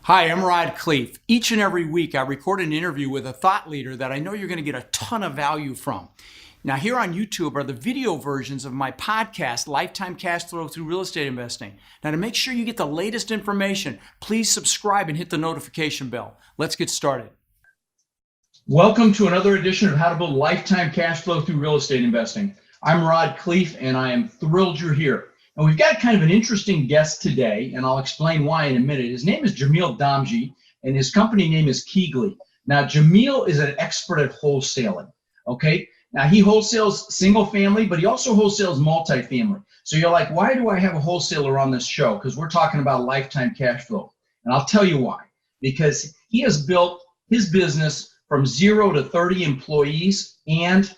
Hi, I'm Khleif. Each and every week, I record an interview with a thought leader that I know you're going to get a ton of value from. Now, here on YouTube are the video versions of my podcast, Lifetime Cash Flow Through Real Estate Investing. Now, to make sure you get the latest information, please subscribe and hit the notification bell. Let's get started. Welcome to another edition of How to Build Lifetime Cash Flow Through Real Estate Investing. I'm Khleif, and I am thrilled you're here. And we've got kind of an interesting guest today, and I'll explain why in a minute. His name is Jamil Damji, and his company name is Khleif. Now, Jamil is an expert at wholesaling, okay? Now, he wholesales single family, but he also wholesales multifamily. So you're like, why do I have a wholesaler on this show? Because we're talking about lifetime cash flow. And I'll tell you why. Because he has built his business from 0 to 30 employees, and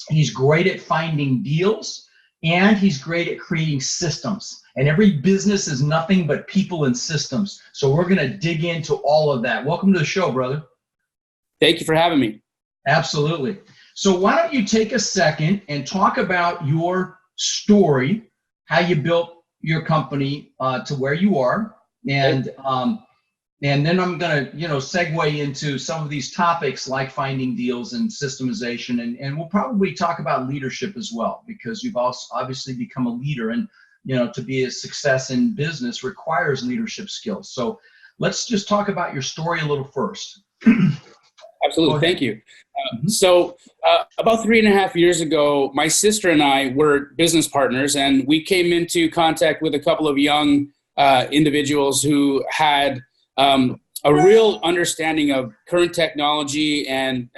he's great at finding deals. And he's great at creating systems. And every business is nothing but people and systems. So we're going to dig into all of that. Welcome to the show, brother. Thank you for having me. Absolutely. So why don't you take a second and talk about your story, how you built your company to where you are, and then I'm going to, segue into some of these topics like finding deals and systemization, and we'll probably talk about leadership as well, because you've also obviously become a leader, and to be a success in business requires leadership skills. So let's just talk about your story a little first. Absolutely. Thank you. So about 3.5 years ago, my sister and I were business partners, and we came into contact with a couple of young individuals who had a real understanding of current technology and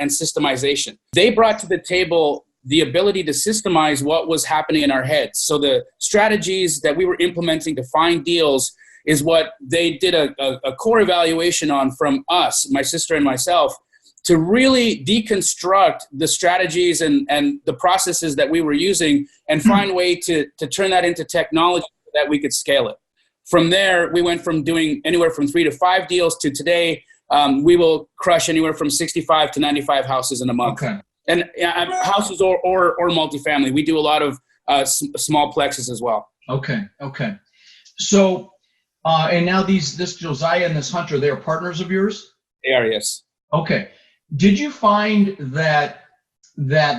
systemization. They brought to the table the ability to systemize what was happening in our heads. So the strategies that we were implementing to find deals is what they did a core evaluation on from us, my sister and myself, to really deconstruct the strategies and the processes that we were using and find a way to turn that into technology so that we could scale it. From there, we went from doing anywhere from 3 to 5 deals to today, we will crush anywhere from 65 to 95 houses in a month. Okay. And houses or multifamily. We do a lot of small plexes as well. Okay. So, and now this Josiah and this Hunter, they're partners of yours? They are, yes. Okay. Did you find that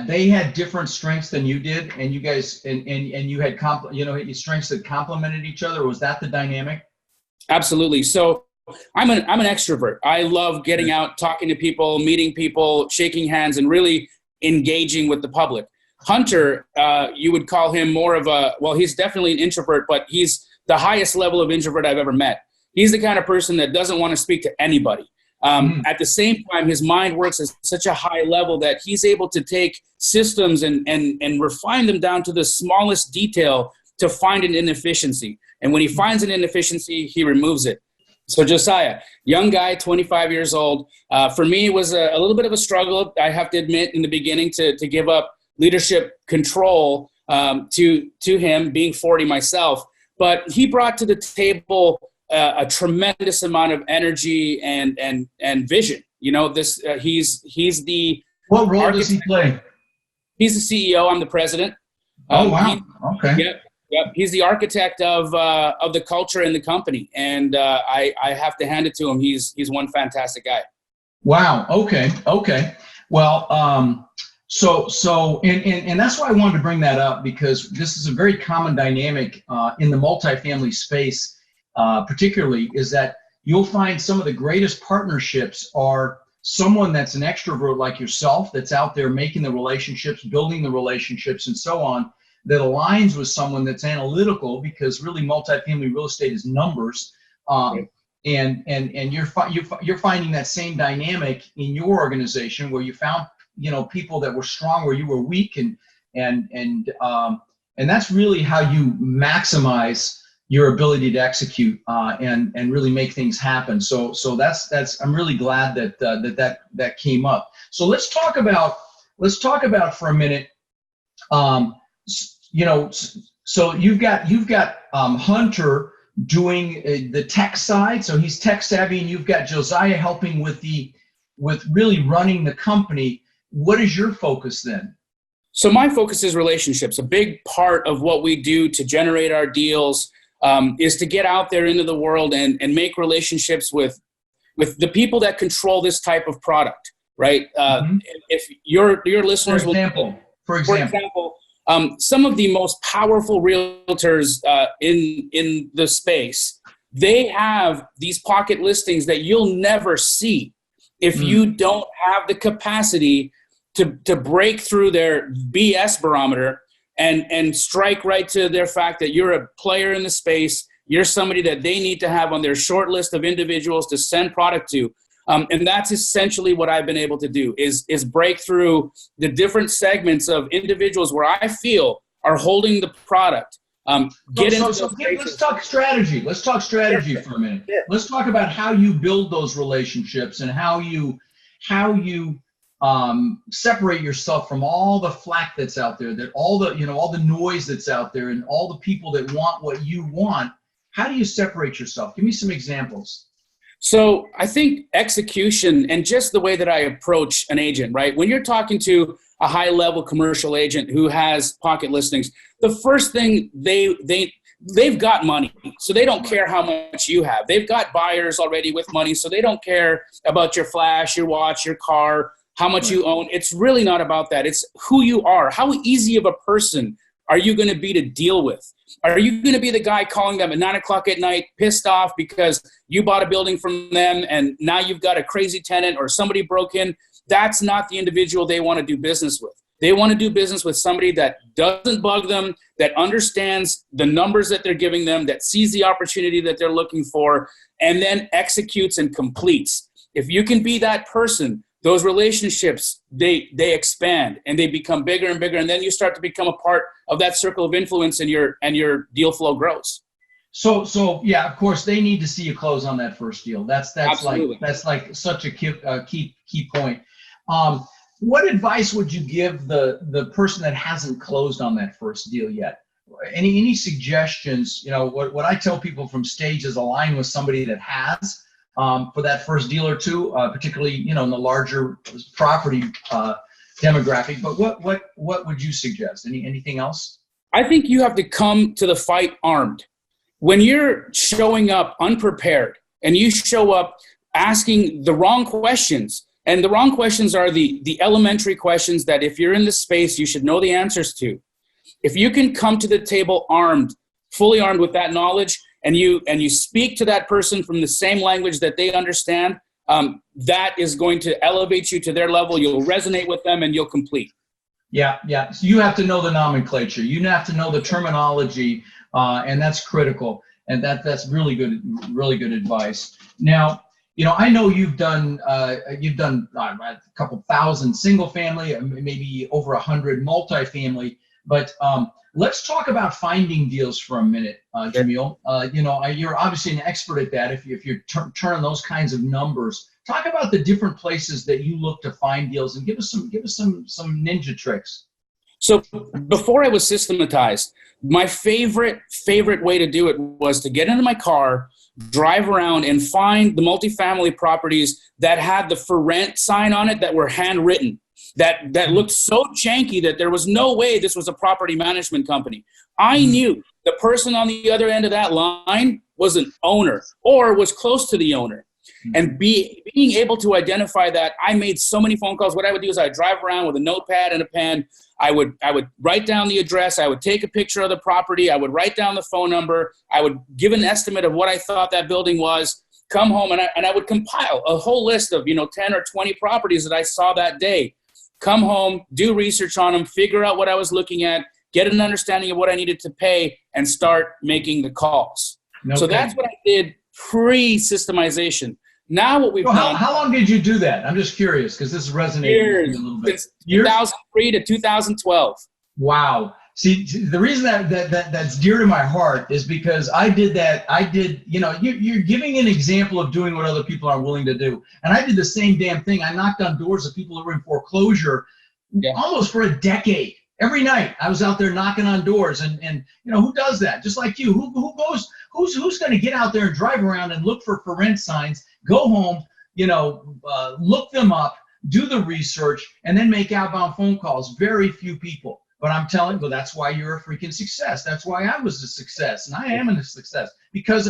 they had different strengths than you did, and you guys and you had strengths that complemented each other? Was that the dynamic? Absolutely. So I'm an extrovert. I love getting out, talking to people, meeting people, shaking hands, and really engaging with the public. Hunter, you would call him more of he's definitely an introvert, but he's the highest level of introvert I've ever met. He's the kind of person that doesn't want to speak to anybody. At the same time, his mind works at such a high level that he's able to take systems and refine them down to the smallest detail to find an inefficiency. And when he finds an inefficiency, he removes it. So Josiah, young guy, 25 years old. For me, it was a little bit of a struggle, I have to admit, in the beginning to give up leadership control to him, being 40 myself. But he brought to the table a tremendous amount of energy and vision. He's the What role architect. does he play? He's the CEO. I'm the president. Oh wow! Okay. Yep. He's the architect of the culture in the company, and I have to hand it to him. He's one fantastic guy. Wow. Okay. Well, so that's why I wanted to bring that up, because this is a very common dynamic in the multifamily space. Particularly, is that you'll find some of the greatest partnerships are someone that's an extrovert like yourself, that's out there making the relationships, building the relationships, and so on, that aligns with someone that's analytical, because really multifamily real estate is numbers. And you're finding that same dynamic in your organization, where you found people that were strong where you were weak, and that's really how you maximize your ability to execute and really make things happen. So that's I'm really glad that came up. So let's talk about for a minute. So you've got Hunter doing the tech side, so he's tech savvy, and you've got Josiah helping with really running the company. What is your focus then? So my focus is relationships. A big part of what we do to generate our deals is to get out there into the world and make relationships with the people that control this type of product, right? If your listeners for example, some of the most powerful realtors in the space, they have these pocket listings that you'll never see if you don't have the capacity to break through their BS barometer and strike right to their fact that you're a player in the space. You're somebody that they need to have on their short list of individuals to send product to. And that's essentially what I've been able to do is break through the different segments of individuals where I feel are holding the product. Let's talk strategy. Let's talk strategy for a minute. Yeah. Let's talk about how you build those relationships and how you separate yourself from all the flack that's out there, that all the noise that's out there and all the people that want what you want. How do you separate yourself? Give me some examples. So I think execution and just the way that I approach an agent, right? When you're talking to a high-level commercial agent who has pocket listings, the first thing they've got money, so they don't care how much you have. They've got buyers already with money, so they don't care about your flash, your watch, your car, how much you own. It's really not about that. It's who you are. How easy of a person are you going to be to deal with? Are you going to be the guy calling them at 9 o'clock at night, pissed off because you bought a building from them and now you've got a crazy tenant or somebody broke in? That's not the individual they want to do business with. They want to do business with somebody that doesn't bug them, that understands the numbers that they're giving them, that sees the opportunity that they're looking for, and then executes and completes. If you can be that person, those relationships, they expand and they become bigger and bigger. And then you start to become a part of that circle of influence and your deal flow grows. So yeah, of course they need to see you close on that first deal. That's like such a key point. What advice would you give the person that hasn't closed on that first deal yet? Any suggestions? What I tell people from stage is align with somebody that has, for that first deal or two, particularly in the larger property demographic. But what would you suggest? Anything else? I think you have to come to the fight armed. When you're showing up unprepared and you show up asking the wrong questions, and the wrong questions are the elementary questions that if you're in the space, you should know the answers to. If you can come to the table armed, fully armed with that knowledge, and you speak to that person from the same language that they understand, that is going to elevate you to their level. You'll resonate with them and you'll complete. Yeah. So you have to know the nomenclature. You have to know the terminology, and that's critical. And that's really good advice. Now, I know you've done a couple thousand single family, maybe over 100 multifamily, but let's talk about finding deals for a minute, Jamil. You're obviously an expert at that. If you're turning those kinds of numbers, talk about the different places that you look to find deals, and give us some ninja tricks. So before I was systematized, my favorite way to do it was to get into my car, drive around, and find the multifamily properties that had the for rent sign on it that were handwritten. That looked so janky that there was no way this was a property management company. I knew the person on the other end of that line was an owner or was close to the owner. And being able to identify that, I made so many phone calls. What I would do is I'd drive around with a notepad and a pen. I would write down the address. I would take a picture of the property. I would write down the phone number. I would give an estimate of what I thought that building was, come home, and I would compile a whole list of 10 or 20 properties that I saw that day. Come home, do research on them, figure out what I was looking at, get an understanding of what I needed to pay, and start making the calls. Okay. So that's what I did pre-systemization. Now what we've done. How long did you do that? I'm just curious because this is resonating with me a little bit. Since 2003 to 2012. Wow. See, the reason that's dear to my heart is because I did that. You're giving an example of doing what other people are willing to do. And I did the same damn thing. I knocked on doors of people that were in foreclosure almost for a decade. Every night I was out there knocking on doors, and who does that? Just like you, who's going to get out there and drive around and look for rent signs, go home, look them up, do the research, and then make outbound phone calls? Very few people. But I'm telling you, well, that's why you're a freaking success. That's why I was a success, and I am a success because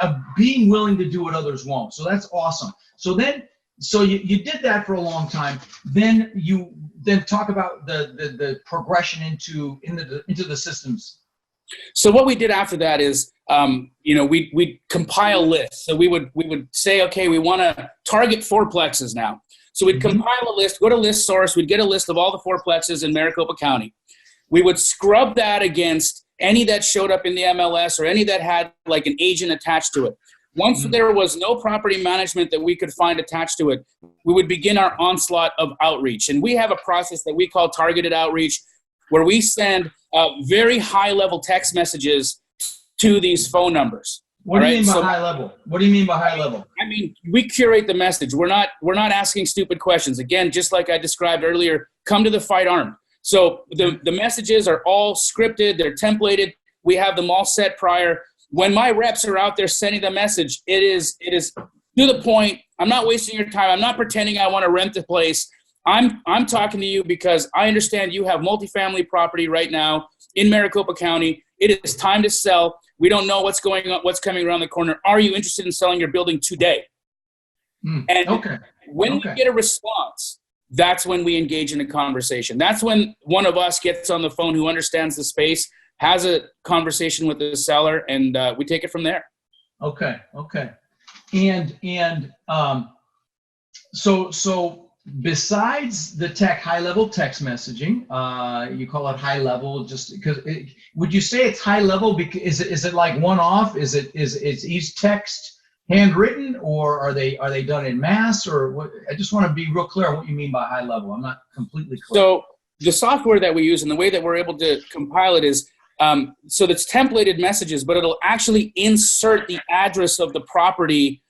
of being willing to do what others won't. So that's awesome. So then, you did that for a long time. Then you talk about the progression into the systems. So what we did after that is, we'd compile lists. So we would say, okay, we want to target fourplexes now. So we'd compile a list, go to list source, we'd get a list of all the fourplexes in Maricopa County. We would scrub that against any that showed up in the MLS or any that had like an agent attached to it. Once there was no property management that we could find attached to it, we would begin our onslaught of outreach. And we have a process that we call targeted outreach, where we send very high-level text messages to these phone numbers. What do you mean by high level? What do you mean by high level? I mean, we curate the message. We're not asking stupid questions. Again, just like I described earlier, come to the fight armed. So the messages are all scripted. They're templated. We have them all set prior. When my reps are out there sending the message, it is to the point. I'm not wasting your time. I'm not pretending I want to rent the place. I'm talking to you because I understand you have multifamily property right now in Maricopa County. It is time to sell. We don't know what's going on, what's coming around the corner. Are you interested in selling your building today? And when we get a response, that's when we engage in a conversation. That's when one of us gets on the phone who understands the space, has a conversation with the seller, and we take it from there. Okay. And so besides the high-level text messaging, you call it high level just because. Would you say it's high level because is it like one-off? Is each text handwritten, or are they done in mass, or what? I just want to be real clear on what you mean by high level. I'm not completely clear. So the software that we use and the way that we're able to compile it is so that's templated messages, but it'll actually insert the address of the property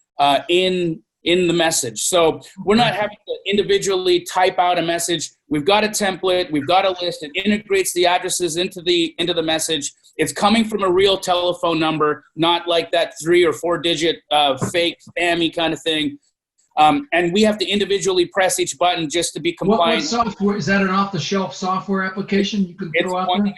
in the message. So we're not having to individually type out a message. We've got a template. We've got a list. It integrates the addresses into the message. It's coming from a real telephone number, not like that 3 or 4 digit fake spammy kind of thing. And we have to individually press each button just to be compliant. What software is that? An off-the-shelf software application you can throw out there?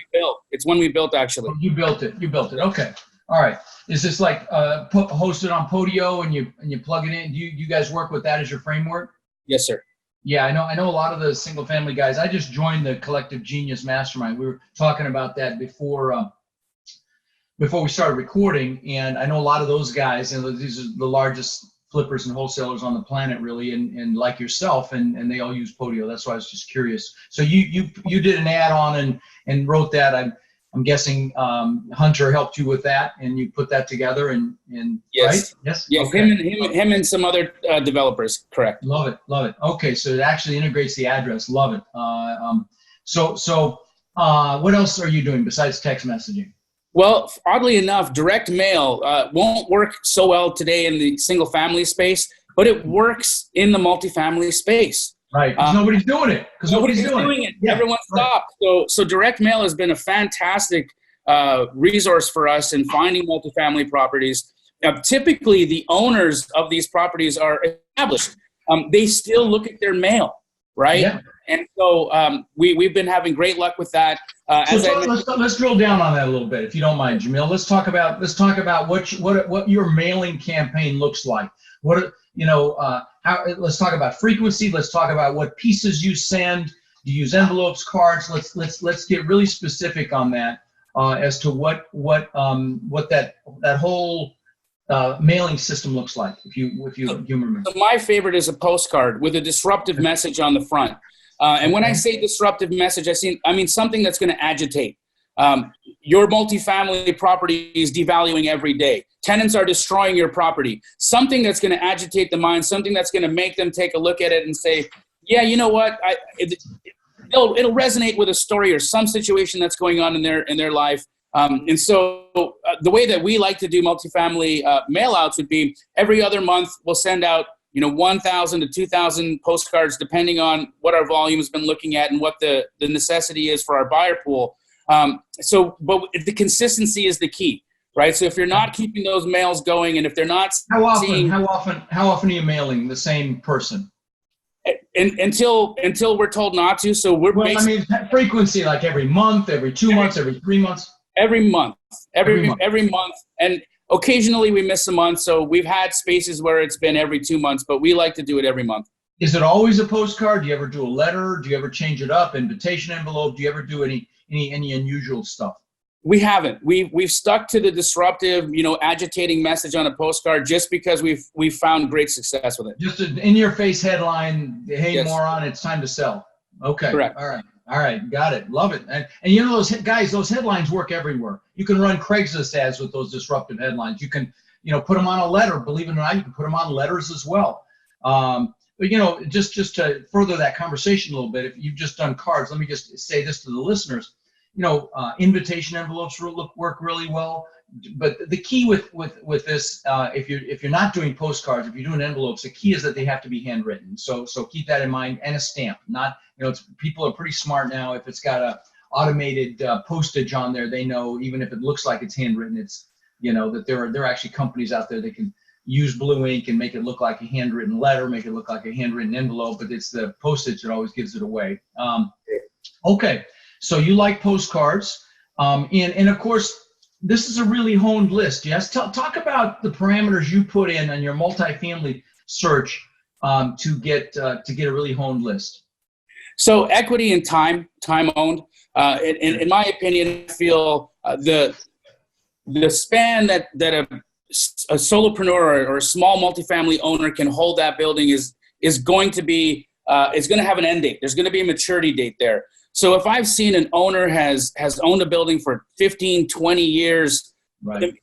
It's one we built actually. Oh, you built it. Okay. All right. Is this like hosted on Podio and you plug it in? Do you guys work with that as your framework? Yes, sir. Yeah, I know a lot of the single family guys. I just joined the Collective Genius Mastermind. We were talking about that before we started recording, and I know a lot of those guys, and these are the largest flippers and wholesalers on the planet, really, and like yourself, and they all use Podio. That's why I was just curious. So you did an add-on and wrote that. I'm guessing Hunter helped you with that, and you put that together, and yes, right? Yes. Yeah, okay. him and some other developers. Correct. Love it. Okay, so it actually integrates the address. Love it. So what else are you doing besides text messaging? Well, oddly enough, direct mail won't work so well today in the single family space, but it works in the multifamily space. Right, because nobody's doing it. Nobody's doing it. Yeah, everyone stopped. Right. So direct mail has been a fantastic resource for us in finding multifamily properties. Typically, the owners of these properties are established. They still look at their mail, right? Yeah. And so we've been having great luck with that. Let's drill down on that a little bit, if you don't mind, Jamil. Let's talk about what your mailing campaign looks like. Let's talk about frequency. Let's talk about what pieces you send. Do you use envelopes, cards? Let's get really specific on that as to what that whole mailing system looks like. If you humor me. So my favorite is a postcard with a disruptive message on the front. And when I say disruptive message, I mean something that's going to agitate. Your multifamily property is devaluing every day. Tenants are destroying your property. Something that's going to agitate the mind, something that's going to make them take a look at it and say, yeah, you know what? It'll resonate with a story or some situation that's going on in their life. And so the way that we like to do multifamily mail outs would be every other month we'll send out 1,000 to 2,000 postcards, depending on what our volume has been looking at and what the necessity is for our buyer pool. But the consistency is the key, right? So if you're not keeping those mails going, and if they're not how often are you mailing the same person? until we're told not to. So we're frequency, like every month, every 2 months, every 3 months. Every month, every month, and occasionally we miss a month. So we've had spaces where it's been every 2 months, but we like to do it every month. Is it always a postcard? Do you ever do a letter? Do you ever change it up? Invitation envelope? Do you ever do any unusual stuff? We haven't. We've stuck to the disruptive, agitating message on a postcard just because we've found great success with it. Just an in-your-face headline, hey, yes. moron, it's time to sell. Okay. Correct. All right. Got it. Love it. And those guys, those headlines work everywhere. You can run Craigslist ads with those disruptive headlines. You can, put them on a letter. Believe it or not, you can put them on letters as well. But just to further that conversation a little bit, if you've just done cards, let me just say this to the listeners. Invitation envelopes work really well. But the key with this, if you're not doing postcards, if you're doing envelopes, the key is that they have to be handwritten. So keep that in mind, and a stamp. Not, people are pretty smart now. If it's got a automated postage on there, they know even if it looks like it's handwritten, it's that there are actually companies out there that can use blue ink and make it look like a handwritten letter, make it look like a handwritten envelope, but it's the postage that always gives it away. Okay, so you like postcards, and of course, this is a really honed list. Yes, talk about the parameters you put in on your multifamily search to get a really honed list. So equity and time owned. In my opinion, I feel the span that a solopreneur or a small multifamily owner can hold that building is going to have an end date. There's going to be a maturity date there. So if I've seen an owner has owned a building for 15, 20 years, right.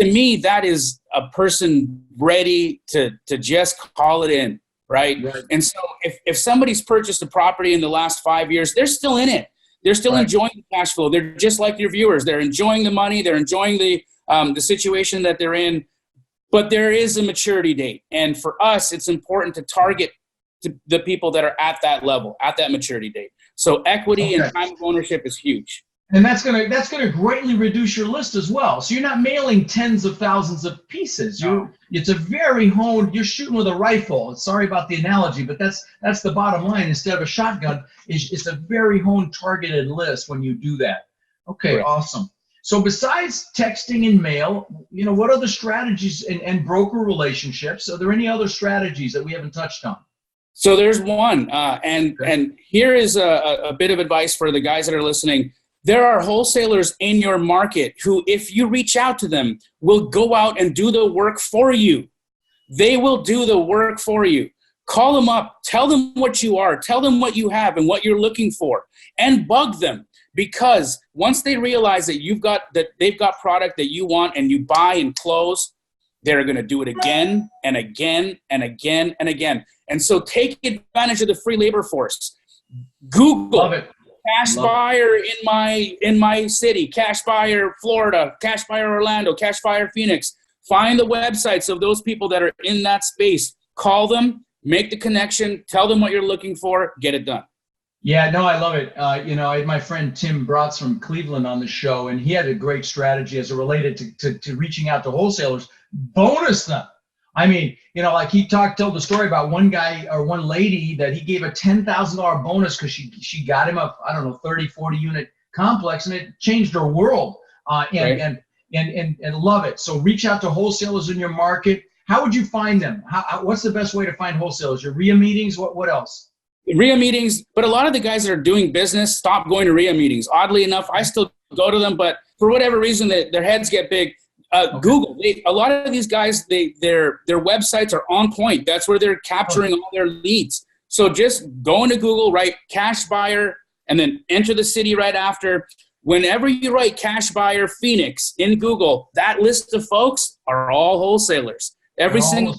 To me, that is a person ready to just call it in, right? And so if somebody's purchased a property in the last 5 years, they're still in it. They're still enjoying the cash flow. They're just like your viewers. They're enjoying the money. They're enjoying the situation that they're in. But there is a maturity date. And for us, it's important to target the people that are at that level, at that maturity date. So equity and time of ownership is huge. And that's gonna greatly reduce your list as well. So you're not mailing tens of thousands of pieces. It's a very honed. You're shooting with a rifle. Sorry about the analogy, but that's the bottom line. Instead of a shotgun, it's a very honed, targeted list when you do that. Okay, right. Awesome. So besides texting and mail, what other strategies and broker relationships? Are there any other strategies that we haven't touched on? So there's one, and here is a bit of advice for the guys that are listening. There are wholesalers in your market who, if you reach out to them, will go out and do the work for you. They will do the work for you. Call them up, tell them what you are, tell them what you have and what you're looking for, and bug them. Because once they realize that they've got product that you want and you buy and close, they're going to do it again and again and again and again. And so take advantage of the free labor force. Google. Love it. Cash buyer in my city, cash buyer Florida, cash buyer Orlando, cash buyer Phoenix. Find the websites of those people that are in that space. Call them, make the connection, tell them what you're looking for, get it done. Yeah, no, I love it. I had my friend Tim Bratz from Cleveland on the show, and he had a great strategy as it related to reaching out to wholesalers. Bonus them. I mean, like he told the story about one guy or one lady that he gave a $10,000 bonus because she got him a 30, 40 unit complex, and it changed her world. And love it. So reach out to wholesalers in your market. How would you find them? What's the best way to find wholesalers? Your RIA meetings? What else? RIA meetings, but a lot of the guys that are doing business stop going to RIA meetings. Oddly enough, I still go to them, but for whatever reason, their heads get big. Google. A lot of these guys, their websites are on point. That's where they're capturing all their leads. So just go into Google, write cash buyer, and then enter the city right after. Whenever you write cash buyer Phoenix in Google, that list of folks are all wholesalers. Every single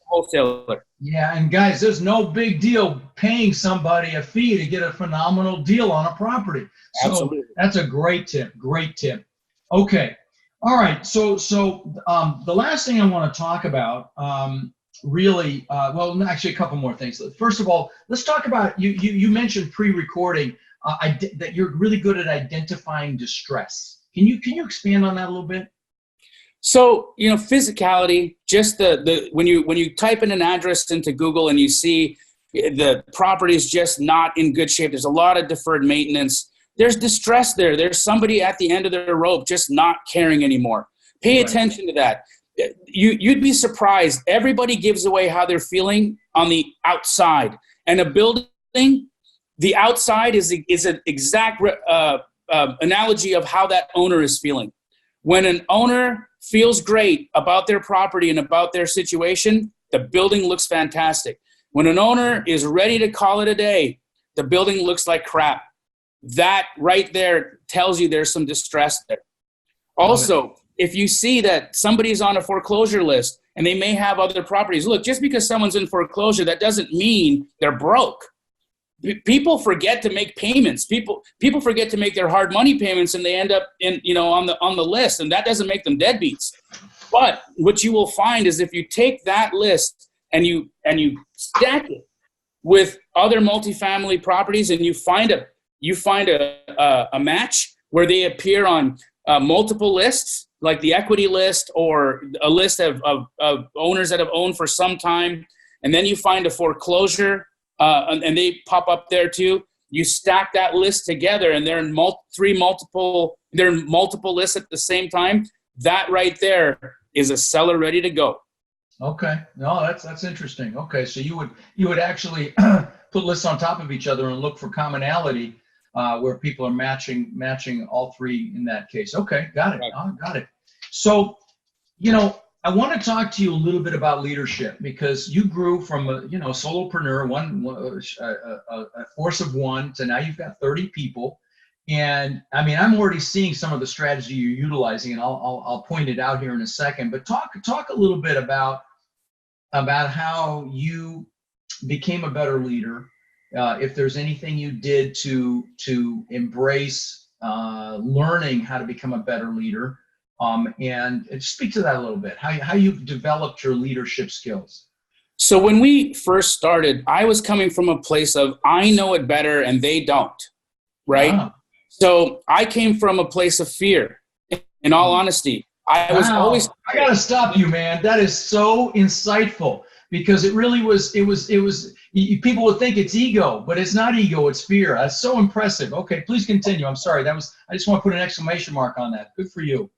wholesaler. Yeah, and guys, there's no big deal paying somebody a fee to get a phenomenal deal on a property. So absolutely. That's a great tip. Great tip. Okay. All right, so the last thing I want to talk about, actually a couple more things. First of all, let's talk about, you mentioned pre-recording, that you're really good at identifying distress. Can you expand on that a little bit? So, physicality, just when you type in an address into Google and you see, the property is just not in good shape. There's a lot of deferred maintenance. There's distress there. There's somebody at the end of their rope just not caring anymore. Pay attention to that. You'd be surprised. Everybody gives away how they're feeling on the outside. And a building, the outside is an exact analogy of how that owner is feeling. When an owner feels great about their property and about their situation, the building looks fantastic. When an owner is ready to call it a day, the building looks like crap. That right there tells you there's some distress there. Also, if you see that somebody's on a foreclosure list and they may have other properties, look, just because someone's in foreclosure, that doesn't mean they're broke. People forget to make payments. People forget to make their hard money payments, and they end up on the list, and that doesn't make them deadbeats. But what you will find is if you take that list and you stack it with other multifamily properties, and you find a match where they appear on multiple lists, like the equity list or a list of owners that have owned for some time, and then you find a foreclosure and they pop up there too. You stack that list together, and they're in multiple lists at the same time. That right there is a seller ready to go. Okay, no, that's interesting. Okay, so you would actually put lists on top of each other and look for commonality where people are matching all three in that case. Okay, got it. Right. Got it. So, I want to talk to you a little bit about leadership, because you grew from a solopreneur, a force of one, to now you've got 30 people. And I mean, I'm already seeing some of the strategy you're utilizing, and I'll point it out here in a second. But talk a little bit about how you became a better leader. If there's anything you did to embrace learning how to become a better leader. And speak to that a little bit, how you've developed your leadership skills. So when we first started, I was coming from a place of, I know it better and they don't, right? Wow. So I came from a place of fear, in all honesty. I got to stop you, man. That is so insightful, because it really was, people would think it's ego, but it's not ego, it's fear. That's so impressive. Okay, please continue. I'm sorry. I just want to put an exclamation mark on that. Good for you.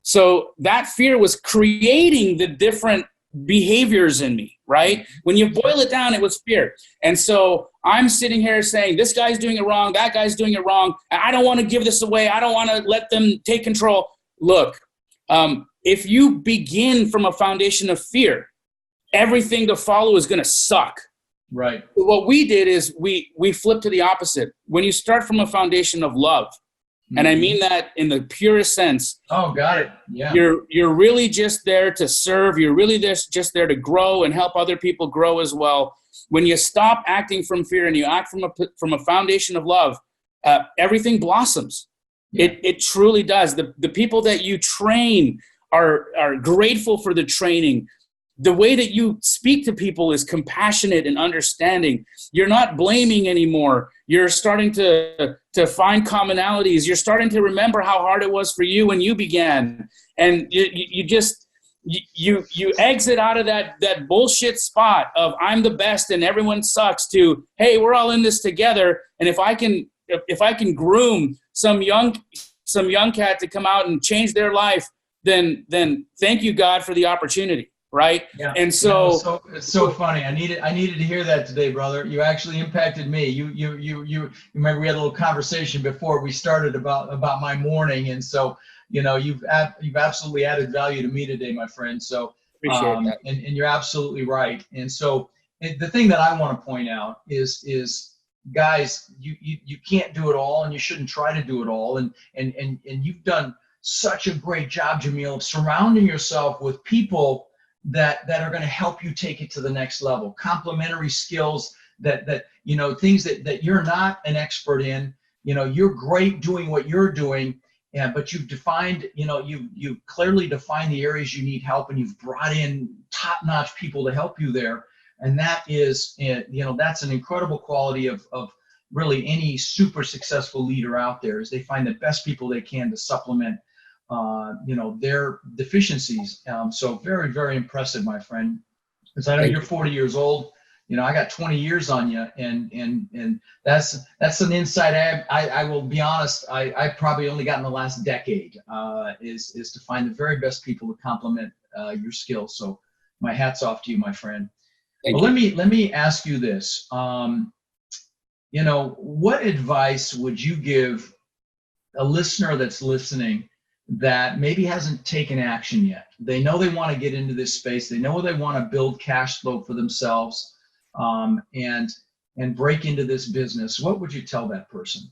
So that fear was creating the different behaviors in me, right? When you boil it down, it was fear. And so I'm sitting here saying, this guy's doing it wrong, that guy's doing it wrong. I don't want to give this away. I don't want to let them take control. Look, if you begin from a foundation of fear, everything to follow is going to suck. Right. What we did is we flipped to the opposite. When you start from a foundation of love, and I mean that in the purest sense. Oh, got it. Yeah. You're really just there to serve. You're really just there to grow and help other people grow as well. When you stop acting from fear and you act from a foundation of love, everything blossoms. Yeah. It truly does. The people that you train are grateful for the training. The way that you speak to people is compassionate and understanding. You're not blaming anymore. You're starting to find commonalities. You're starting to remember how hard it was for you when you began. And you exit out of that bullshit spot of I'm the best and everyone sucks to, hey, we're all in this together. And if I can groom some young cat to come out and change their life, then thank you, God, for the opportunity. Right. Yeah. And so it's so funny. I needed to hear that today, brother. You actually impacted me. You remember we had a little conversation before we started about my morning. And so, you've absolutely added value to me today, my friend. So, appreciate that. And you're absolutely right. And so the thing that I want to point out is guys, you can't do it all, and you shouldn't try to do it all. And you've done such a great job, Jamil, of surrounding yourself with people that are going to help you take it to the next level. Complementary skills that things that you're not an expert in. You're great doing what you're doing, but you've defined, you've clearly defined the areas you need help, and you've brought in top-notch people to help you there. And that is, that's an incredible quality of really any super successful leader out there, is they find the best people they can to supplement their deficiencies. So very, very impressive, my friend. Because I know you're 40 years old. I got 20 years on you, and that's an insight I will be honest, I probably only got in the last decade, is to find the very best people to complement your skills. So my hat's off to you, my friend. Well, let me ask you this. What advice would you give a listener that's listening that maybe hasn't taken action yet? They know they want to get into this space. They know they want to build cash flow for themselves, and break into this business. What would you tell that person?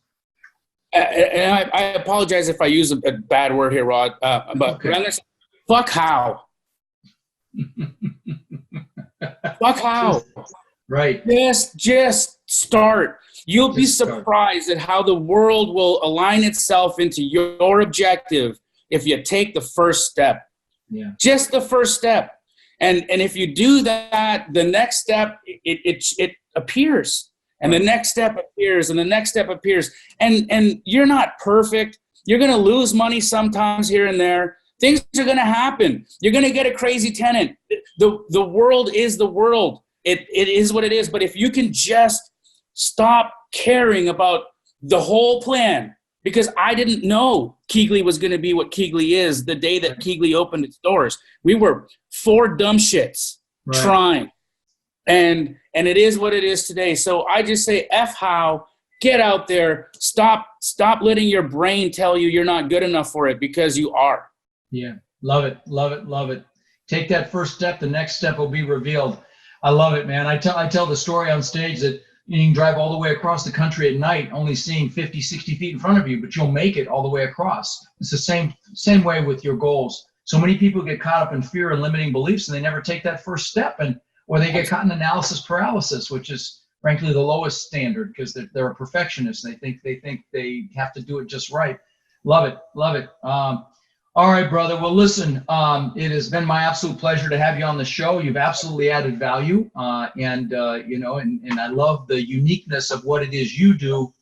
And I apologize if I use a bad word here, Rod, but okay. I'm going to say, fuck how. Fuck how. Right. Just start. You'll be surprised at how the world will align itself into your objective if you take the first step. Yeah. Just the first step. And if you do that, the next step, it appears. And the next step appears, and the next step appears. And you're not perfect. You're going to lose money sometimes here and there. Things are going to happen. You're going to get a crazy tenant. The world is the world. It is what it is. But if you can just stop caring about the whole plan, because I didn't know Khleif was going to be what Khleif is the day that Khleif opened its doors. We were 4 dumb shits trying. And it is what it is today. So I just say, F how, get out there, stop letting your brain tell you you're not good enough for it, because you are. Yeah. Love it. Love it. Love it. Take that first step. The next step will be revealed. I love it, man. I tell the story on stage that you can drive all the way across the country at night, only seeing 50, 60 feet in front of you, but you'll make it all the way across. It's the same way with your goals. So many people get caught up in fear and limiting beliefs, and they never take that first step, or they get caught in analysis paralysis, which is frankly the lowest standard, because they're a perfectionist. They think they have to do it just right. Love it. Love it. All right, brother. Well, listen, it has been my absolute pleasure to have you on the show. You've absolutely added value, and I love the uniqueness of what it is you do,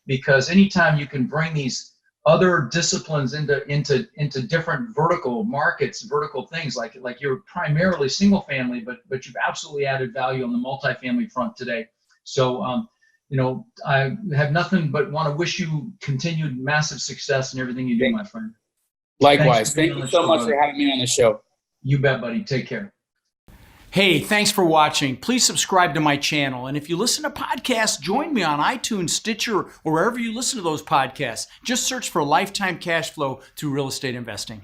because anytime you can bring these other disciplines into different vertical markets, vertical things, like you're primarily single family, but you've absolutely added value on the multifamily front today. So, I have nothing but want to wish you continued massive success in everything you do, my friend. Likewise. Thank you so much for having me on the show. You bet, buddy. Take care. Hey, thanks for watching. Please subscribe to my channel. And if you listen to podcasts, join me on iTunes, Stitcher, or wherever you listen to those podcasts. Just search for Lifetime Cash Flow through Real Estate Investing.